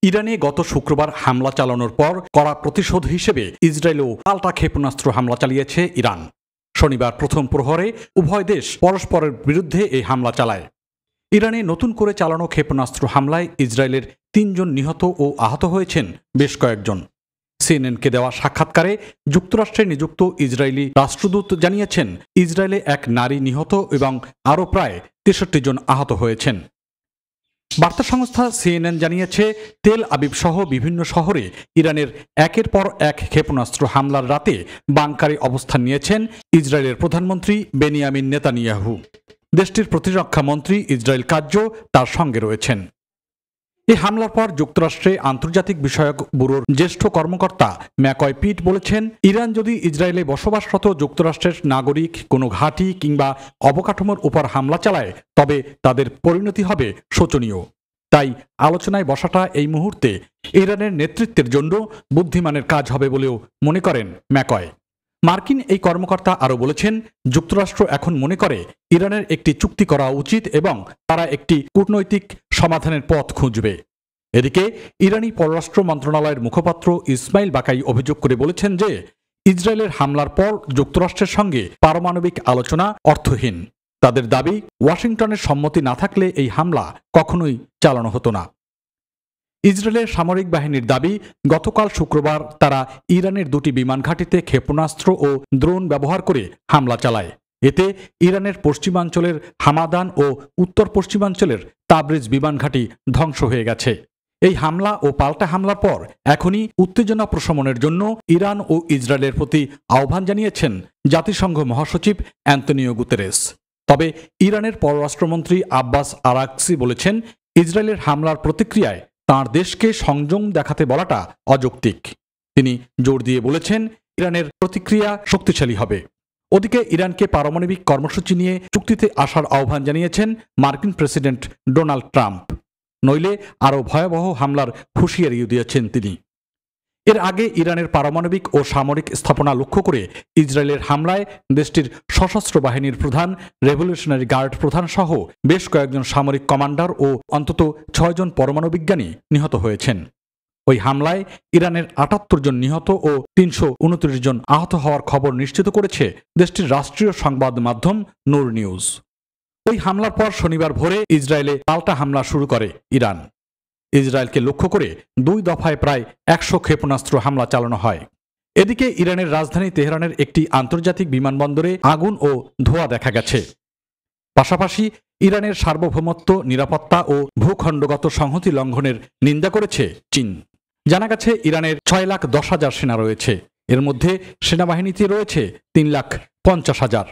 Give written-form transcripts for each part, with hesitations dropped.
ইরানে গত শুক্রবার হামলা চালানোর পর কড়া প্রতিশোধ হিসেবে ইসরায়েলও পাল্টা ক্ষেপণাস্ত্র হামলা চালিয়েছে ইরান। শনিবার প্রথম প্রহরে উভয় দেশ পরস্পরের বিরুদ্ধে এই হামলা চালায়। ইরানে নতুন করে চালানো ক্ষেপণাস্ত্র হামলায় ইসরায়েলের ৩ জন নিহত ও আহত হয়েছেন বেশ কয়েকজন। সিএনএনকে দেওয়া সাক্ষাৎকারে যুক্তরাষ্ট্রে নিযুক্ত ইসরায়েলি রাষ্ট্রদূত জানিয়েছেন, ইসরায়েলে এক নারী নিহত এবং আরও প্রায় ৬৩ জন আহত হয়েছেন। বার্তা সংস্থা সিএনএন জানিয়েছে, তেল আবিব সহ বিভিন্ন শহরে ইরানের একের পর এক ক্ষেপণাস্ত্র হামলার রাতে বাংকারে অবস্থান নিয়েছেন ইসরায়েলের প্রধানমন্ত্রী বেনিয়ামিন নেতানিয়াহু। দেশটির প্রতিরক্ষা মন্ত্রী ইসরায়েল কাজ্জো তার সঙ্গে রয়েছেন। এই হামলার পর যুক্তরাষ্ট্রে আন্তর্জাতিক বিষয়ক ব্যুরোর জ্যেষ্ঠ কর্মকর্তা ম্যাকয় পিট বলেছেন, ইরান যদি ইসরায়েলে বসবাসরত যুক্তরাষ্ট্রের নাগরিক কোনো ঘাঁটি কিংবা অবকাঠামোর উপর হামলা চালায় তবে তাদের পরিণতি হবে শোচনীয়। তাই আলোচনায় বসাটা এই মুহূর্তে ইরানের নেতৃত্বের জন্য বুদ্ধিমানের কাজ হবে বলেও মনে করেন ম্যাকয়। মার্কিন এই কর্মকর্তা আরও বলেছেন, যুক্তরাষ্ট্র এখন মনে করে ইরানের একটি চুক্তি করা উচিত এবং তারা একটি কূটনৈতিক সমাধানের পথ খুঁজবে। এদিকে ইরানি পররাষ্ট্র মন্ত্রণালয়ের মুখপাত্র ইসমাইল বাকাই অভিযোগ করে বলেছেন যে ইসরায়েলের হামলার পর যুক্তরাষ্ট্রের সঙ্গে পারমাণবিক আলোচনা অর্থহীন। তাদের দাবি, ওয়াশিংটনের সম্মতি না থাকলে এই হামলা কখনোই চালানো হতো না। ইসরায়েলের সামরিক বাহিনীর দাবি, গতকাল শুক্রবার তারা ইরানের 2টি বিমান ঘাঁটিতে ক্ষেপণাস্ত্র ও ড্রোন ব্যবহার করে হামলা চালায়। এতে ইরানের পশ্চিমাঞ্চলের হামাদান ও উত্তর পশ্চিমাঞ্চলের তাবরিজ বিমান ঘাঁটি ধ্বংস হয়ে গেছে। এই হামলা ও পাল্টা হামলার পর এখনই উত্তেজনা প্রশমনের জন্য ইরান ও ইসরায়েলের প্রতি আহ্বান জানিয়েছেন জাতিসংঘ মহাসচিব অ্যান্তনিও গুতেরেস। তবে ইরানের পররাষ্ট্রমন্ত্রী আব্বাস আরাকচি বলেছেন, ইসরায়েলের হামলার প্রতিক্রিয়ায় তাঁর দেশকে সংযম দেখাতে বলাটা অযৌক্তিক। তিনি জোর দিয়ে বলেছেন, ইরানের প্রতিক্রিয়া শক্তিশালী হবে। ওদিকে ইরানকে পারমাণবিক কর্মসূচি নিয়ে চুক্তিতে আসার আহ্বান জানিয়েছেন মার্কিন প্রেসিডেন্ট ডোনাল্ড ট্রাম্প। নইলে আরও ভয়াবহ হামলার হুঁশিয়ারি দিয়েছেন তিনি। এর আগে ইরানের পারমাণবিক ও সামরিক স্থাপনা লক্ষ্য করে ইসরায়েলের হামলায় দেশটির সশস্ত্র বাহিনীর প্রধান, রেভলিউশনারি গার্ড প্রধান সহ বেশ কয়েকজন সামরিক কমান্ডার ও অন্তত 6 জন পরমাণু বিজ্ঞানী নিহত হয়েছেন। ওই হামলায় ইরানের 78 জন নিহত ও 329 জন আহত হওয়ার খবর নিশ্চিত করেছে দেশটির রাষ্ট্রীয় সংবাদ মাধ্যম নূর নিউজ। ওই হামলার পর শনিবার ভোরে ইসরায়েলে পাল্টা হামলা শুরু করে ইরান। ইসরায়েলকে লক্ষ্য করে 2 দফায় প্রায় 100 ক্ষেপণাস্ত্র হামলা চালানো হয়। এদিকে ইরানের রাজধানী তেহরানের একটি আন্তর্জাতিক বিমানবন্দরে আগুন ও ধোঁয়া দেখা গেছে। পাশাপাশি ইরানের সার্বভৌমত্ব, নিরাপত্তা ও ভূখণ্ডগত সংহতি লঙ্ঘনের নিন্দা করেছে চীন। জানা গেছে, ইরানের 6,10,000 সেনা রয়েছে। এর মধ্যে সেনাবাহিনীতে রয়েছে 3,50,000।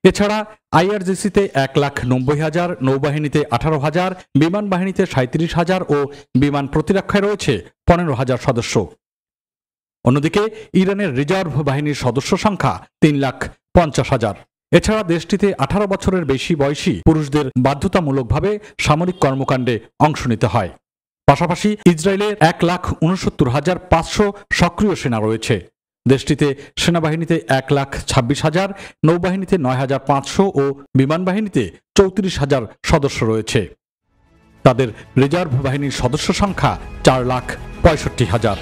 এছাড়া আইআরজিসিতে 1,90,000, নৌবাহিনীতে 18,000, বিমান বাহিনীতে 37,000 ও বিমান প্রতিরক্ষায় রয়েছে 15,000 সদস্য। অন্যদিকে ইরানের রিজার্ভ বাহিনীর সদস্য সংখ্যা 3,50,000। এছাড়া দেশটিতে 18 বছরের বেশি বয়সী পুরুষদের বাধ্যতামূলকভাবে সামরিক কর্মকাণ্ডে অংশ নিতে হয়। পাশাপাশি ইসরায়েলের 1,69,500 সক্রিয় সেনা রয়েছে। দেশটিতে সেনাবাহিনীতে 1,26,000, নৌবাহিনীতে 9,500 ও বিমান বাহিনীতে 34,000 সদস্য রয়েছে। তাদের রিজার্ভ বাহিনীর সদস্য সংখ্যা 4,65,000।